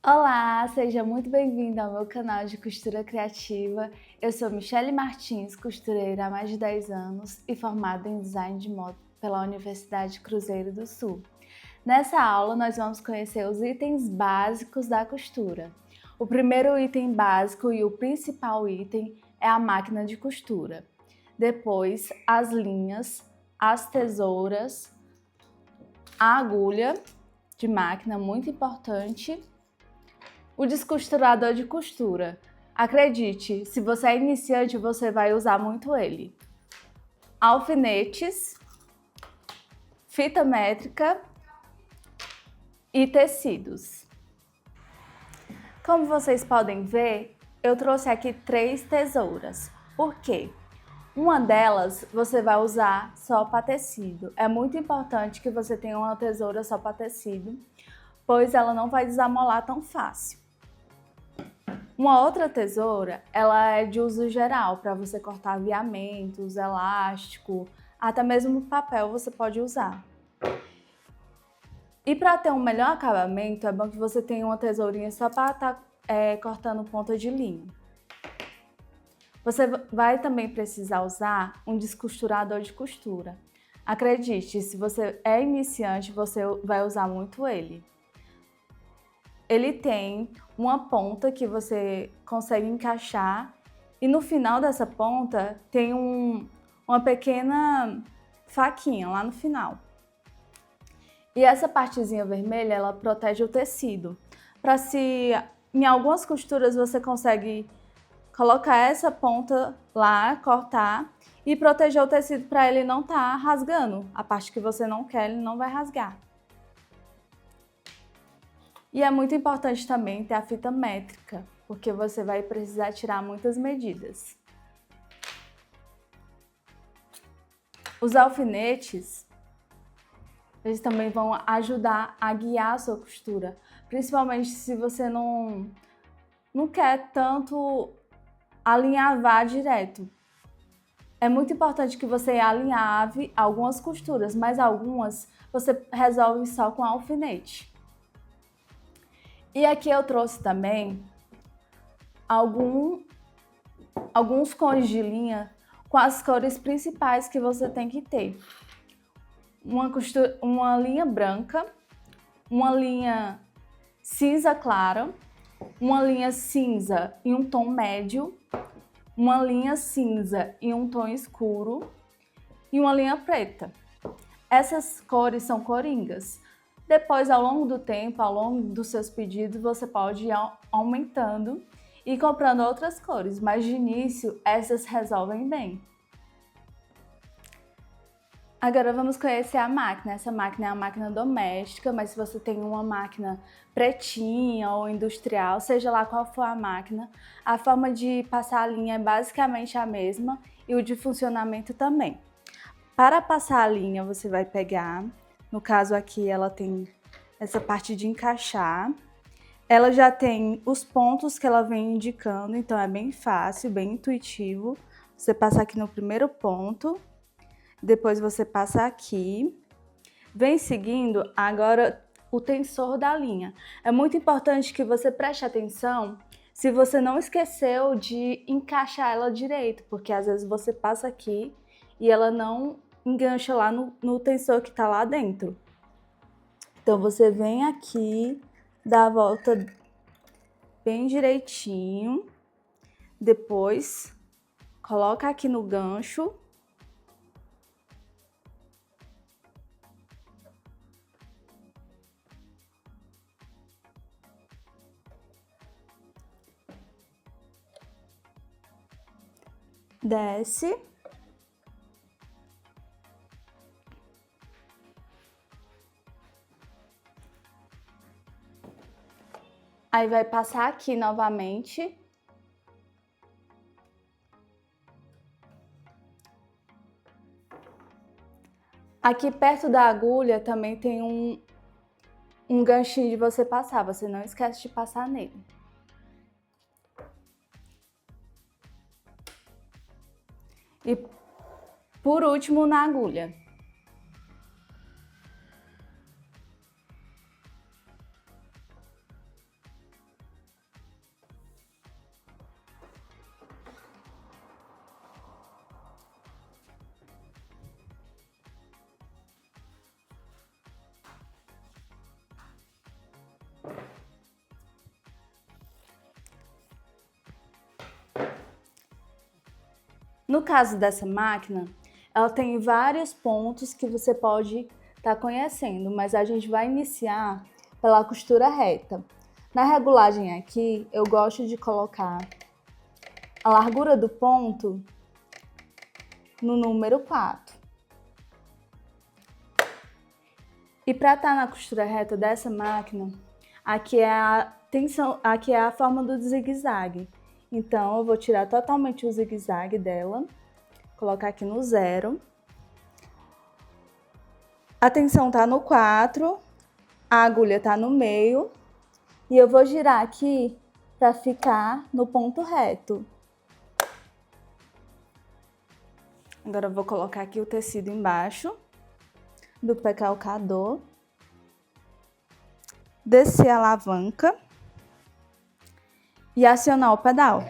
Olá, seja muito bem-vindo ao meu canal de costura criativa. Eu sou Michele Martins, costureira há mais de 10 anos e formada em design de moda pela Universidade Cruzeiro do Sul. Nessa aula, nós vamos conhecer os itens básicos da costura. O primeiro item básico e o principal item é a máquina de costura. Depois, as linhas, as tesouras, a agulha de máquina, muito importante. O descosturador de costura. Acredite, se você é iniciante, você vai usar muito ele. Alfinetes, fita métrica e tecidos. Como vocês podem ver, eu trouxe aqui 3 tesouras. Por quê? Uma delas você vai usar só para tecido. É muito importante que você tenha uma tesoura só para tecido, pois ela não vai desamolar tão fácil. Uma outra tesoura, ela é de uso geral, para você cortar aviamentos, elástico, até mesmo papel você pode usar. E para ter um melhor acabamento, é bom que você tenha uma tesourinha só para estar cortando ponta de linha. Você vai também precisar usar um descosturador de costura. Acredite, se você é iniciante, você vai usar muito ele. Ele tem uma ponta que você consegue encaixar e no final dessa ponta tem uma pequena faquinha lá no final. E essa partezinha vermelha, ela protege o tecido. Para se em algumas costuras você consegue colocar essa ponta lá, cortar e proteger o tecido para ele não estar rasgando. A parte que você não quer, ele não vai rasgar. E é muito importante também ter a fita métrica, porque você vai precisar tirar muitas medidas. Os alfinetes, eles também vão ajudar a guiar a sua costura, principalmente se você não quer tanto alinhavar direto. É muito importante que você alinhave algumas costuras, mas algumas você resolve só com alfinete. E aqui eu trouxe também alguns cones de linha com as cores principais que você tem que ter. Uma linha branca, uma linha cinza clara, uma linha cinza em um tom médio, uma linha cinza em um tom escuro e uma linha preta. Essas cores são coringas. Depois, ao longo do tempo, ao longo dos seus pedidos, você pode ir aumentando e comprando outras cores, mas de início, essas resolvem bem. Agora vamos conhecer a máquina. Essa máquina é uma máquina doméstica, mas se você tem uma máquina pretinha ou industrial, seja lá qual for a máquina, a forma de passar a linha é basicamente a mesma e o de funcionamento também. Para passar a linha, você vai pegar, no caso aqui ela tem essa parte de encaixar, ela já tem os pontos que ela vem indicando, então é bem fácil, bem intuitivo. Você passa aqui no primeiro ponto, depois você passa aqui, vem seguindo agora o tensor da linha. É muito importante que você preste atenção se você não esqueceu de encaixar ela direito, porque às vezes você passa aqui e ela não engancha lá no tensor que tá lá dentro. Então você vem aqui, dá a volta bem direitinho, depois coloca aqui no gancho. Desce. Aí vai passar aqui novamente. Aqui perto da agulha também tem um ganchinho de você passar, você não esquece de passar nele. E por último na agulha. No caso dessa máquina, ela tem vários pontos que você pode estar conhecendo, mas a gente vai iniciar pela costura reta. Na regulagem aqui, eu gosto de colocar a largura do ponto no número 4. E para estar na costura reta dessa máquina, aqui é a forma do zigue-zague. Então, eu vou tirar totalmente o zigue-zague dela, colocar aqui no 0. A tensão tá no 4, a agulha tá no meio e eu vou girar aqui para ficar no ponto reto. Agora eu vou colocar aqui o tecido embaixo do pé calcador, descer a alavanca e acionar o pedal.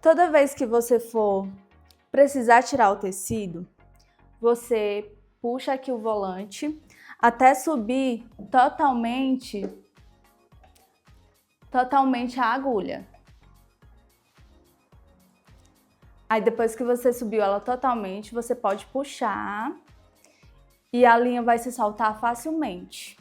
Toda vez que você for precisar tirar o tecido, você puxa aqui o volante até subir totalmente a agulha. Aí depois que você subiu ela totalmente, você pode puxar e a linha vai se soltar facilmente.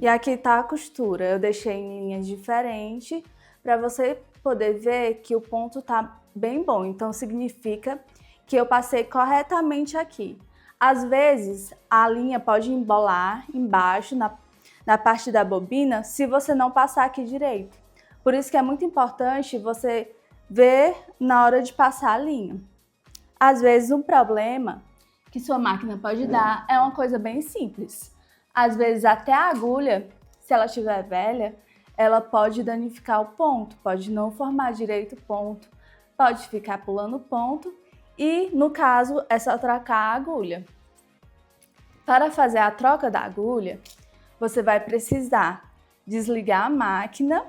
E aqui tá a costura, eu deixei em linhas diferentes para você poder ver que o ponto tá bem bom, então significa que eu passei corretamente aqui. Às vezes a linha pode embolar embaixo na parte da bobina se você não passar aqui direito. Por isso que é muito importante você ver na hora de passar a linha. Às vezes um problema que sua máquina pode dar é uma coisa bem simples. Às vezes até a agulha, se ela estiver velha, ela pode danificar o ponto, pode não formar direito o ponto, pode ficar pulando o ponto e, no caso, é só trocar a agulha. Para fazer a troca da agulha, você vai precisar desligar a máquina .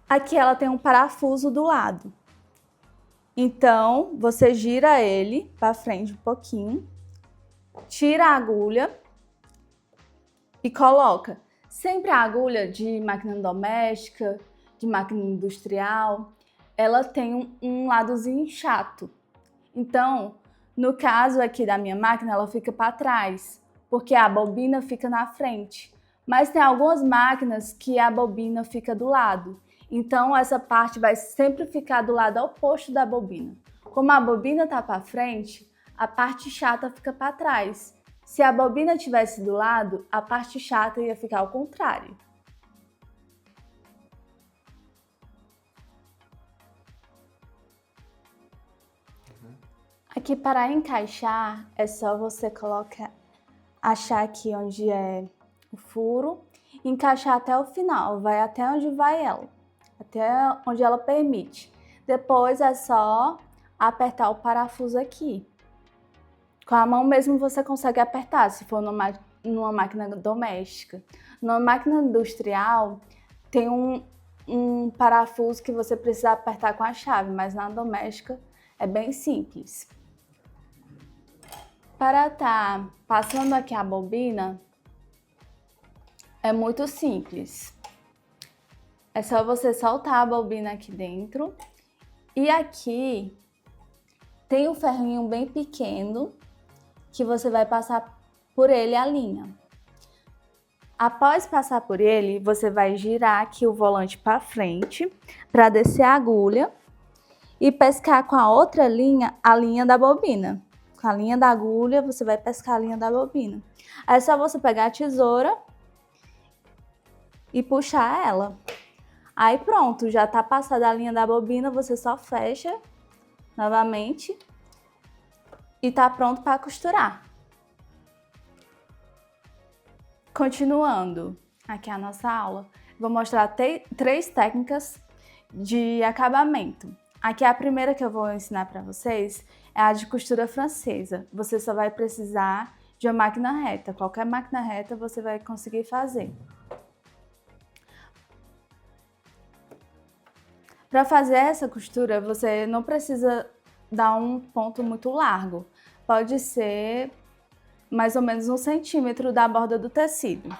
Aqui ela tem um parafuso do lado. Então, você gira ele para frente um pouquinho, tira a agulha e coloca. Sempre a agulha de máquina doméstica, de máquina industrial, ela tem um ladozinho chato. Então, no caso aqui da minha máquina, ela fica para trás, porque a bobina fica na frente. Mas tem algumas máquinas que a bobina fica do lado. Então, essa parte vai sempre ficar do lado oposto da bobina. Como a bobina está para frente, a parte chata fica para trás. Se a bobina estivesse do lado, a parte chata ia ficar ao contrário. Aqui para encaixar, é só você achar aqui onde é o furo, encaixar até o final, vai até onde vai ela. Até onde ela permite. Depois é só apertar o parafuso aqui. Com a mão mesmo você consegue apertar, se for numa máquina doméstica. Numa máquina industrial tem um parafuso que você precisa apertar com a chave, mas na doméstica é bem simples. Para estar passando aqui a bobina, é muito simples. É só você soltar a bobina aqui dentro e aqui tem um ferrinho bem pequeno que você vai passar por ele a linha. Após passar por ele, você vai girar aqui o volante para frente para descer a agulha e pescar com a outra linha a linha da bobina. Com a linha da agulha, você vai pescar a linha da bobina. Aí é só você pegar a tesoura e puxar ela. Aí pronto, já tá passada a linha da bobina, você só fecha novamente e tá pronto para costurar. Continuando aqui a nossa aula, vou mostrar três técnicas de acabamento. Aqui a primeira que eu vou ensinar para vocês é a de costura francesa. Você só vai precisar de uma máquina reta, qualquer máquina reta você vai conseguir fazer. Para fazer essa costura, você não precisa dar um ponto muito largo. Pode ser mais ou menos 1 centímetro da borda do tecido.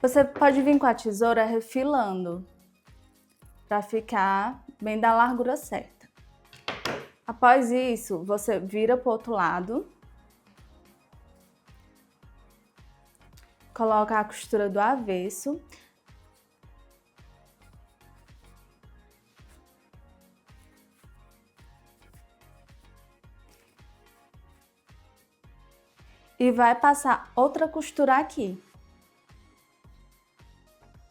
Você pode vir com a tesoura refilando, para ficar bem da largura certa. Após isso, você vira para o outro lado, coloca a costura do avesso, e vai passar outra costura aqui.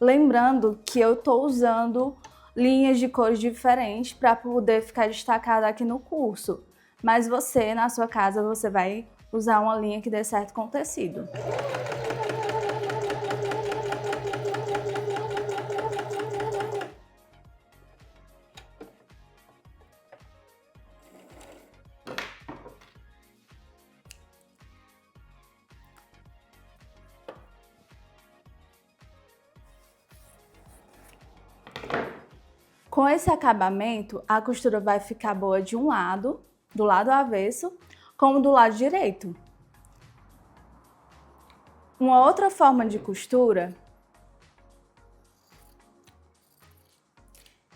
Lembrando que eu estou usando linhas de cores diferentes para poder ficar destacada aqui no curso. Mas você, na sua casa, você vai usar uma linha que dê certo com o tecido. Com esse acabamento, a costura vai ficar boa de um lado, do lado avesso, como do lado direito. Uma outra forma de costura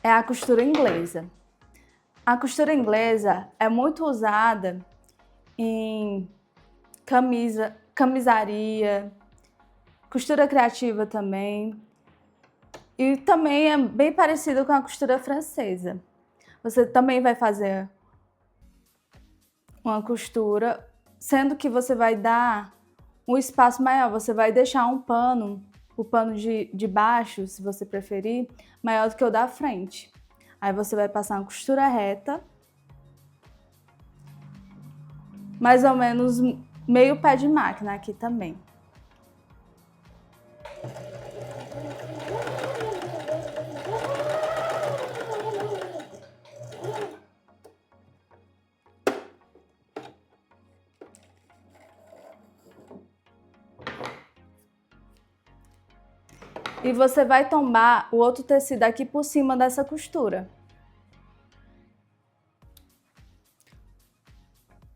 é a costura inglesa. A costura inglesa é muito usada em camisaria, costura criativa também. E também é bem parecido com a costura francesa. Você também vai fazer uma costura, sendo que você vai dar um espaço maior. Você vai deixar um pano, o pano de baixo, se você preferir, maior do que o da frente. Aí você vai passar uma costura reta, mais ou menos meio pé de máquina aqui também. E você vai tombar o outro tecido aqui por cima dessa costura.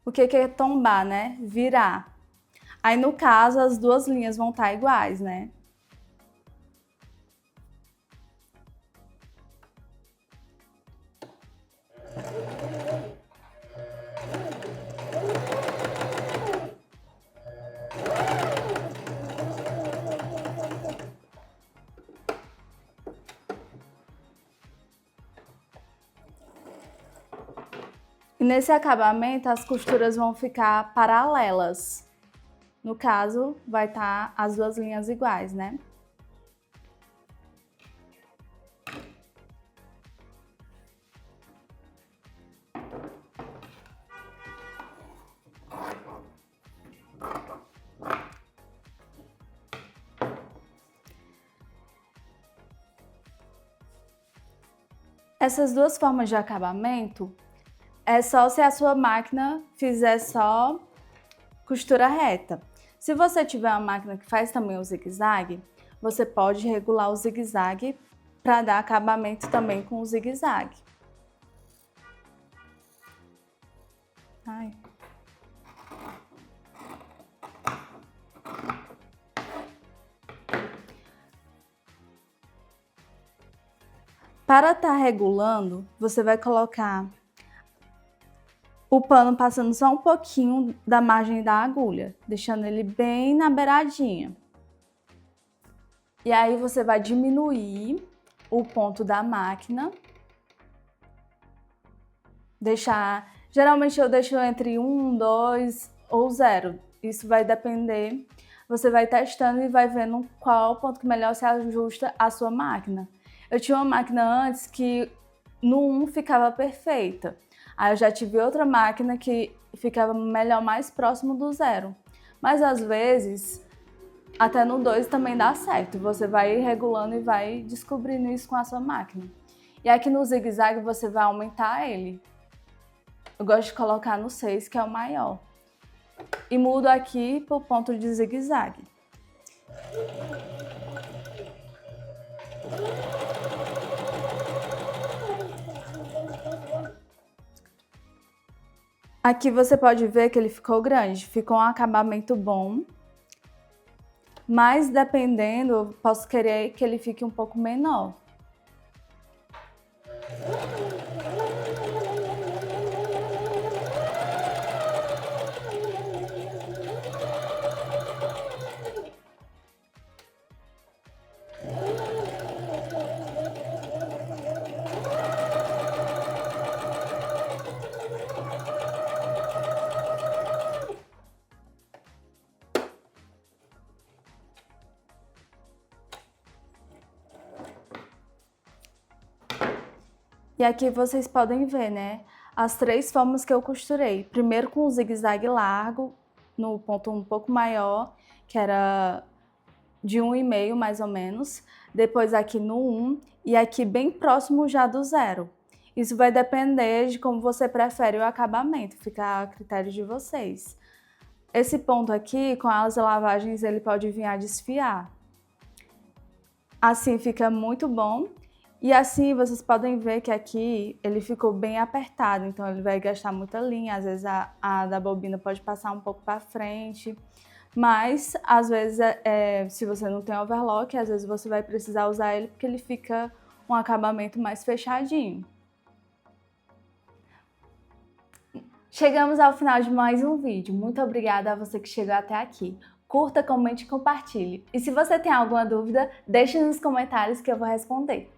O que é tombar, né? Virar. Aí, no caso, as duas linhas vão estar iguais, né? E nesse acabamento, as costuras vão ficar paralelas. No caso, vai estar as duas linhas iguais, né? Essas duas formas de acabamento é só se a sua máquina fizer só costura reta. Se você tiver uma máquina que faz também o zigue-zague, você pode regular o zigue-zague para dar acabamento também com o zigue-zague. Ai. Para estar regulando, você vai colocar o pano passando só um pouquinho da margem da agulha, deixando ele bem na beiradinha. E aí você vai diminuir o ponto da máquina. Geralmente eu deixo entre 1, 2 ou 0. Isso vai depender. Você vai testando e vai vendo qual ponto que melhor se ajusta à sua máquina. Eu tinha uma máquina antes que no 1 ficava perfeita. Aí eu já tive outra máquina que ficava melhor mais próximo do 0. Mas às vezes Até no 2 também dá certo. Você vai regulando e vai descobrindo isso com a sua máquina. E aqui no zigue-zague você vai aumentar ele. Eu gosto de colocar no 6, que é o maior. E mudo aqui pro ponto de zigue-zague. Aqui você pode ver que ele ficou grande, ficou um acabamento bom. Mas dependendo, eu posso querer que ele fique um pouco menor. E aqui vocês podem ver, né, as 3 formas que eu costurei. Primeiro com o zigue-zague largo, no ponto um pouco maior, que era de 1,5 mais ou menos. Depois aqui no 1 e aqui bem próximo já do 0. Isso vai depender de como você prefere o acabamento, fica a critério de vocês. Esse ponto aqui, com as lavagens, ele pode vir a desfiar. Assim fica muito bom. E assim vocês podem ver que aqui ele ficou bem apertado, então ele vai gastar muita linha, às vezes a da bobina pode passar um pouco para frente, mas às vezes se você não tem overlock, às vezes você vai precisar usar ele porque ele fica um acabamento mais fechadinho. Chegamos ao final de mais um vídeo, muito obrigada a você que chegou até aqui. Curta, comente e compartilhe. E se você tem alguma dúvida, deixe nos comentários que eu vou responder.